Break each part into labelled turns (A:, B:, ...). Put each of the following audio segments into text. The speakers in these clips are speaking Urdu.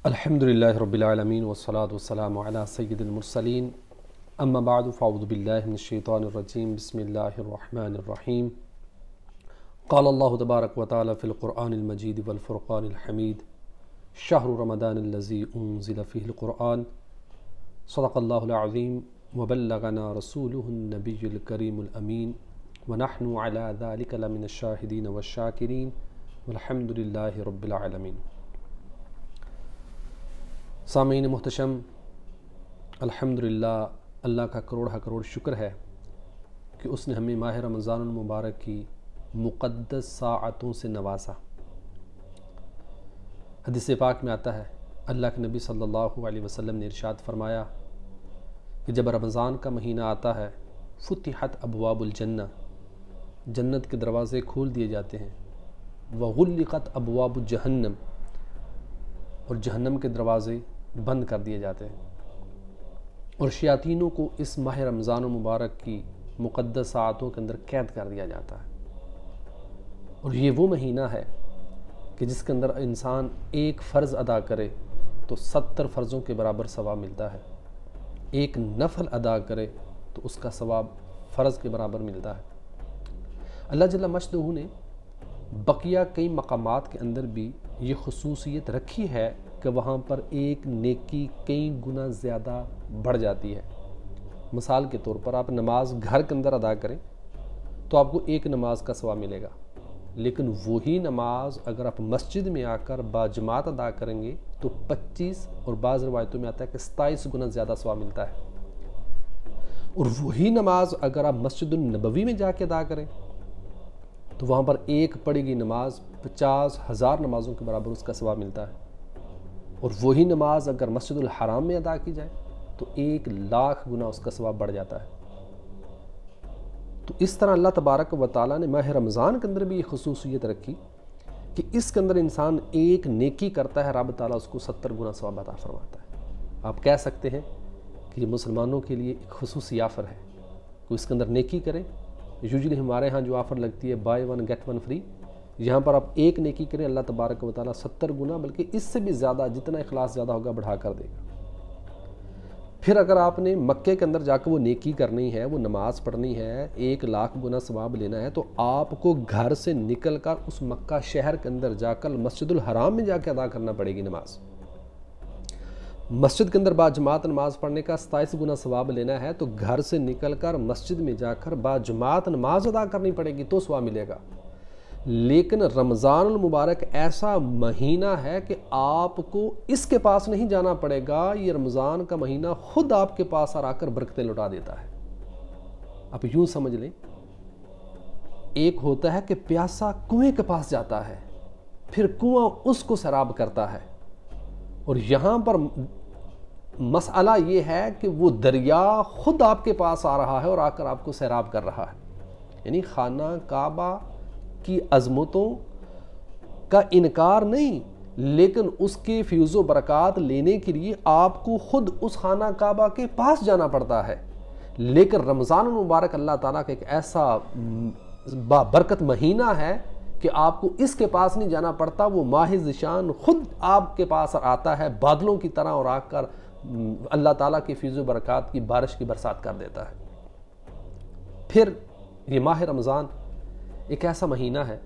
A: الحمد للہ رب العالمین والصلاة والسلام علی سید المرسلین اما بعد فاعوذ باللہ من الشیطان الرجیم بسم اللہ الرحمن الرحیم قال اللہ تبارک و تعالی فی القرآن المجید والفرقان الحمید شہر رمضان الذی انزل فیہ القرآن صدق اللہ العظیم وبلغنا رسولہ النبی الکریم الامین ونحن علی ذلک لمن الشاہدین والشاکرین والحمد للہ رب العالمین۔ سامعین محتشم، الحمدللہ اللہ کا کروڑ شکر ہے کہ اس نے ہمیں ماہ رمضان المبارک کی مقدس ساعتوں سے نوازا۔ حدیث پاک میں آتا ہے، اللہ کے نبی صلی اللہ علیہ وسلم نے ارشاد فرمایا کہ جب رمضان کا مہینہ آتا ہے فتحت ابواب الجنہ، جنت کے دروازے کھول دیے جاتے ہیں، وغلقت ابواب جہنم، اور جہنم کے دروازے بند کر دیے جاتے ہیں، اور شیاطینوں کو اس ماہ رمضان المبارک کی مقدس ساعتوں کے اندر قید کر دیا جاتا ہے۔ اور یہ وہ مہینہ ہے کہ جس کے اندر انسان ایک فرض ادا کرے تو 70 فرضوں کے برابر ثواب ملتا ہے، ایک نفل ادا کرے تو اس کا ثواب فرض کے برابر ملتا ہے۔ اللہ جل مجدہ نے بقیہ کئی مقامات کے اندر بھی یہ خصوصیت رکھی ہے کہ وہاں پر ایک نیکی کئی گنا زیادہ بڑھ جاتی ہے۔ مثال کے طور پر آپ نماز گھر کے اندر ادا کریں تو آپ کو ایک نماز کا ثواب ملے گا، لیکن وہی نماز اگر آپ مسجد میں آ کر باجماعت ادا کریں گے تو 25 اور بعض روایتوں میں آتا ہے کہ 27 گنا زیادہ ثواب ملتا ہے۔ اور وہی نماز اگر آپ مسجد النبوی میں جا کے ادا کریں تو وہاں پر ایک پڑھی گئی نماز 50,000 نمازوں کے برابر اس کا ثواب ملتا ہے، اور وہی نماز اگر مسجد الحرام میں ادا کی جائے تو 1,00,000 گنا اس کا ثواب بڑھ جاتا ہے۔ تو اس طرح اللہ تبارک و تعالیٰ نے ماہ رمضان کے اندر بھی یہ خصوصیت رکھی کہ اس کے اندر انسان ایک نیکی کرتا ہے، رب تعالیٰ اس کو 70 گنا ثواب عطا فرماتا ہے۔ آپ کہہ سکتے ہیں کہ یہ مسلمانوں کے لیے ایک خصوصی آفر ہے، کوئی اس کے اندر نیکی کرے۔ یوزلی ہمارے ہاں جو آفر لگتی ہے buy one get one free, یہاں پر آپ ایک نیکی کریں اللہ تبارک و تعالیٰ 70 گنا بلکہ اس سے بھی زیادہ، جتنا اخلاص زیادہ ہوگا بڑھا کر دے گا۔ پھر اگر آپ نے مکے کے اندر جا کے وہ نیکی کرنی ہے، وہ نماز پڑھنی ہے، 1,00,000 گنا ثواب لینا ہے، تو آپ کو گھر سے نکل کر اس مکہ شہر کے اندر جا کر مسجد الحرام میں جا کے ادا کرنا پڑے گی نماز۔ مسجد کے اندر باجماعت نماز پڑھنے کا 27 گنا ثواب لینا ہے تو گھر سے نکل کر مسجد میں جا کر باجماعت نماز ادا کرنی پڑے گی تو ثواب ملے گا۔ لیکن رمضان المبارک ایسا مہینہ ہے کہ آپ کو اس کے پاس نہیں جانا پڑے گا، یہ رمضان کا مہینہ خود آپ کے پاس آ کر برکتیں لوٹا دیتا ہے۔ آپ یوں سمجھ لیں، ایک ہوتا ہے کہ پیاسا کنویں کے پاس جاتا ہے، پھر کنواں اس کو سیراب کرتا ہے، اور یہاں پر مسئلہ یہ ہے کہ وہ دریا خود آپ کے پاس آ رہا ہے اور آ کر آپ کو سیراب کر رہا ہے۔ یعنی خانہ کعبہ کی عظمتوں کا انکار نہیں، لیکن اس کے فیض و برکات لینے کے لیے آپ کو خود اس خانہ کعبہ کے پاس جانا پڑتا ہے۔ لیکن رمضان المبارک اللہ تعالیٰ کا ایک ایسا بابرکت مہینہ ہے کہ آپ کو اس کے پاس نہیں جانا پڑتا، وہ ماہ ذیشان خود آپ کے پاس آتا ہے بادلوں کی طرح اور آ کر اللہ تعالیٰ کے فیض و برکات کی بارش کی برسات کر دیتا ہے۔ پھر یہ ماہ رمضان ایک ایسا مہینہ ہے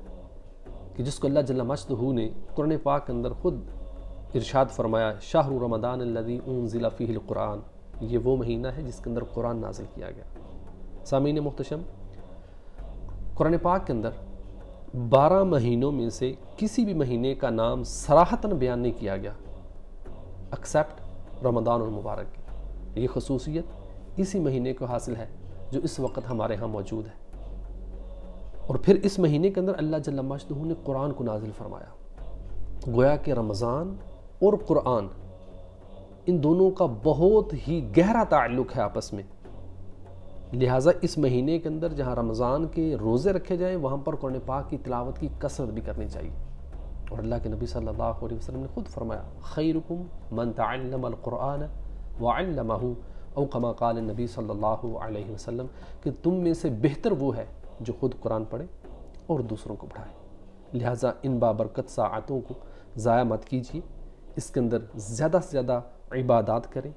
A: کہ جس کو اللہ جل مجدہ نے قرآن پاک کے اندر خود ارشاد فرمایا، شہر رمضان الذی انزل فیہ القرآن، یہ وہ مہینہ ہے جس کے اندر قرآن نازل کیا گیا۔ سامعین محتشم، قرآن پاک کے اندر 12 مہینوں میں سے کسی بھی مہینے کا نام صراحتاً بیان نہیں کیا گیا ایکسیپٹ رمضان المبارک کی۔ یہ خصوصیت اسی مہینے کو حاصل ہے جو اس وقت ہمارے ہاں موجود ہے۔ اور پھر اس مہینے کے اندر اللہ جل مجدہ نے قرآن کو نازل فرمایا۔ گویا کہ رمضان اور قرآن ان دونوں کا بہت ہی گہرا تعلق ہے آپس میں، لہٰذا اس مہینے کے اندر جہاں رمضان کے روزے رکھے جائیں وہاں پر قرآن پاک کی تلاوت کی کثرت بھی کرنی چاہیے۔ اور اللہ کے نبی صلی اللہ علیہ وسلم نے خود فرمایا، خیرکم من تعلم القرآن وعلمہ، او کما قال النبی صلی اللہ علیہ وسلم، کہ تم میں سے بہتر وہ ہے جو خود قرآن پڑھے اور دوسروں کو پڑھائے۔ لہٰذا ان بابرکت ساعتوں کو ضائع مت کیجیے، اس کے اندر زیادہ سے زیادہ عبادات کریں،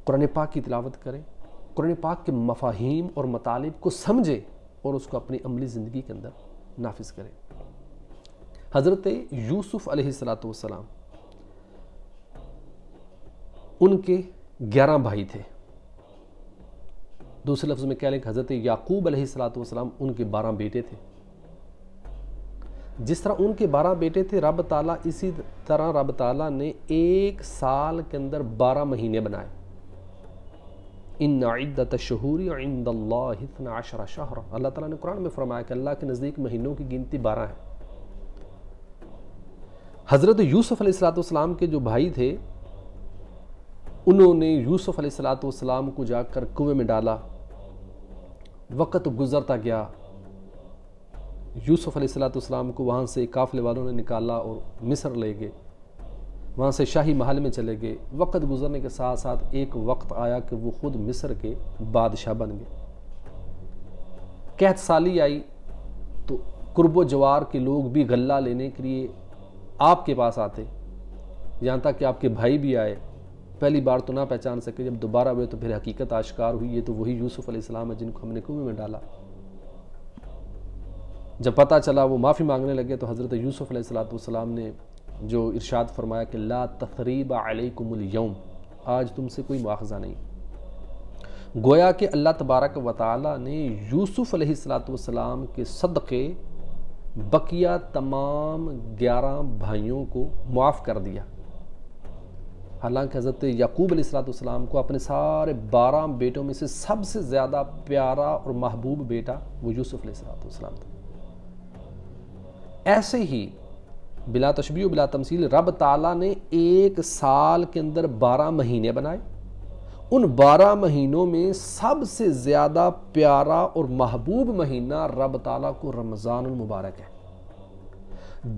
A: قرآن پاک کی تلاوت کریں، قرآن پاک کے مفاہیم اور مطالب کو سمجھیں اور اس کو اپنی عملی زندگی کے اندر نافذ کریں۔ حضرت یوسف علیہ السلام ان کے 11 بھائی تھے، دوسرے لفظ میں کہہ لیں کہ حضرت یعقوب علیہ السلام ان کے 12 بیٹے تھے۔ جس طرح ان کے 12 بیٹے تھے، رب تعالیٰ اسی طرح رب تعالیٰ نے ایک سال کے اندر 12 مہینے بنائے۔ ان عدت الشہور عند اللہ 12 شہرا، اللہ تعالیٰ نے قرآن میں فرمایا کہ اللہ کے نزدیک مہینوں کی گنتی 12 ہے۔ حضرت یوسف علیہ السلام کے جو بھائی تھے، انہوں نے یوسف علیہ السلام کو جا کر کنویں میں ڈالا، وقت گزرتا گیا، یوسف علیہ السلام کو وہاں سے قافلے والوں نے نکالا اور مصر لے گئے، وہاں سے شاہی محل میں چلے گئے۔ وقت گزرنے کے ساتھ ساتھ ایک وقت آیا کہ وہ خود مصر کے بادشاہ بن گئے۔ قحط سالی آئی تو قرب و جوار کے لوگ بھی غلہ لینے کے لیے آپ کے پاس آتے، یہاں تک کہ آپ کے بھائی بھی آئے۔ پہلی بار تو نہ پہچان سکے، جب دوبارہ ہوئے تو پھر حقیقت آشکار ہوئی، یہ تو وہی یوسف علیہ السلام ہے جن کو ہم نے کنویں میں ڈالا۔ جب پتہ چلا وہ معافی مانگنے لگے تو حضرت یوسف علیہ السلام نے جو ارشاد فرمایا کہ لا تثریب علیکم اليوم، آج تم سے کوئی مواخذہ نہیں۔ گویا کہ اللہ تبارک و تعالی نے یوسف علیہ السلام کے صدقے بقیہ تمام 11 بھائیوں کو معاف کر دیا۔ حالانکہ حضرت یعقوب علیہ السلام کو اپنے سارے 12 بیٹوں میں سے سب سے زیادہ پیارا اور محبوب بیٹا وہ یوسف علیہ السلام تھا۔ ایسے ہی بلا تشبیہ و بلا تمثیل رب تعالیٰ نے ایک سال کے اندر 12 مہینے بنائے، ان 12 مہینوں میں سب سے زیادہ پیارا اور محبوب مہینہ رب تعالیٰ کو رمضان المبارک ہے۔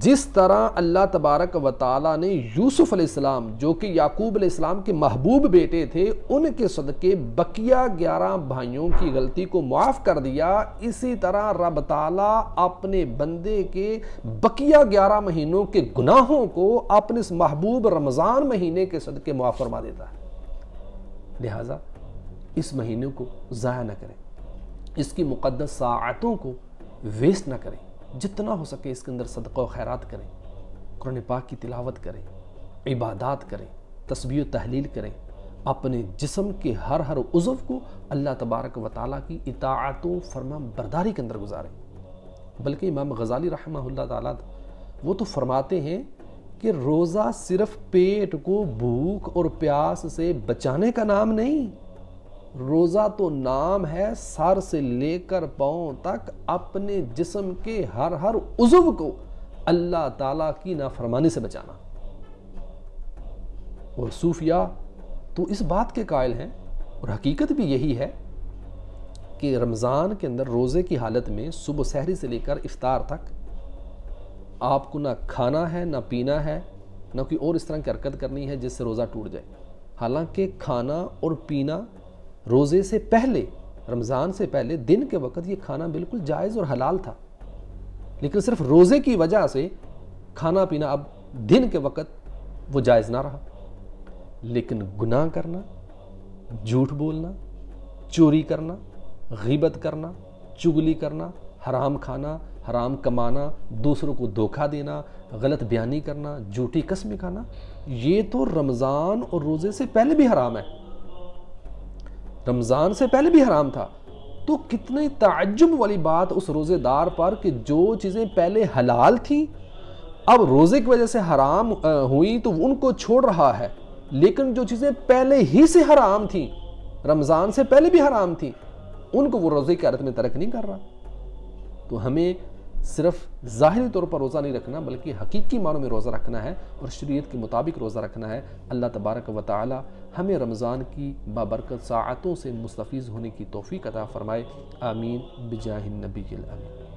A: جس طرح اللہ تبارک و تعالیٰ نے یوسف علیہ السلام جو کہ یعقوب علیہ السلام کے محبوب بیٹے تھے، ان کے صدقے بقیہ 11 بھائیوں کی غلطی کو معاف کر دیا، اسی طرح رب تعالیٰ اپنے بندے کے بقیہ 11 مہینوں کے گناہوں کو اپنے اس محبوب رمضان مہینے کے صدقے معاف فرما دیتا ہے۔ لہٰذا اس مہینے کو ضائع نہ کریں، اس کی مقدس ساعتوں کو ویسٹ نہ کریں، جتنا ہو سکے اس کے اندر صدقہ و خیرات کریں، قرآن پاک کی تلاوت کریں، عبادات کریں، تسبیح و تحلیل کریں، اپنے جسم کے ہر عضو کو اللہ تبارک و تعالیٰ کی اطاعت و فرما برداری کے اندر گزاریں۔ بلکہ امام غزالی رحمہ اللہ تعالیٰ وہ تو فرماتے ہیں کہ روزہ صرف پیٹ کو بھوک اور پیاس سے بچانے کا نام نہیں، روزہ تو نام ہے سر سے لے کر پاؤں تک اپنے جسم کے ہر عضو کو اللہ تعالیٰ کی نافرمانی سے بچانا۔ اور صوفیاء تو اس بات کے قائل ہیں، اور حقیقت بھی یہی ہے کہ رمضان کے اندر روزے کی حالت میں صبح سحری سے لے کر افطار تک آپ کو نہ کھانا ہے، نہ پینا ہے، نہ کوئی اور اس طرح کی حرکت کرنی ہے جس سے روزہ ٹوٹ جائے۔ حالانکہ کھانا اور پینا روزے سے پہلے، رمضان سے پہلے دن کے وقت یہ کھانا بالکل جائز اور حلال تھا، لیکن صرف روزے کی وجہ سے کھانا پینا اب دن کے وقت وہ جائز نہ رہا۔ لیکن گناہ کرنا، جھوٹ بولنا، چوری کرنا، غیبت کرنا، چغلی کرنا، حرام کھانا، حرام کمانا، دوسروں کو دھوکہ دینا، غلط بیانی کرنا، جھوٹی قسمیں کھانا، یہ تو رمضان اور روزے سے پہلے بھی حرام ہے، رمضان سے پہلے بھی حرام تھا۔ تو کتنے تعجب والی بات اس روزے دار پر کہ جو چیزیں پہلے حلال تھیں اب روزے کی وجہ سے حرام ہوئی تو ان کو چھوڑ رہا ہے، لیکن جو چیزیں پہلے ہی سے حرام تھیں، رمضان سے پہلے بھی حرام تھیں، ان کو وہ روزے کی حالت میں ترک نہیں کر رہا۔ تو ہمیں صرف ظاہری طور پر روزہ نہیں رکھنا بلکہ حقیقی معنوں میں روزہ رکھنا ہے اور شریعت کے مطابق روزہ رکھنا ہے۔ اللہ تبارک و تعالی ہمیں رمضان کی بابرکت ساعتوں سے مستفیض ہونے کی توفیق عطا فرمائے، آمین بجاہ النبی الامین۔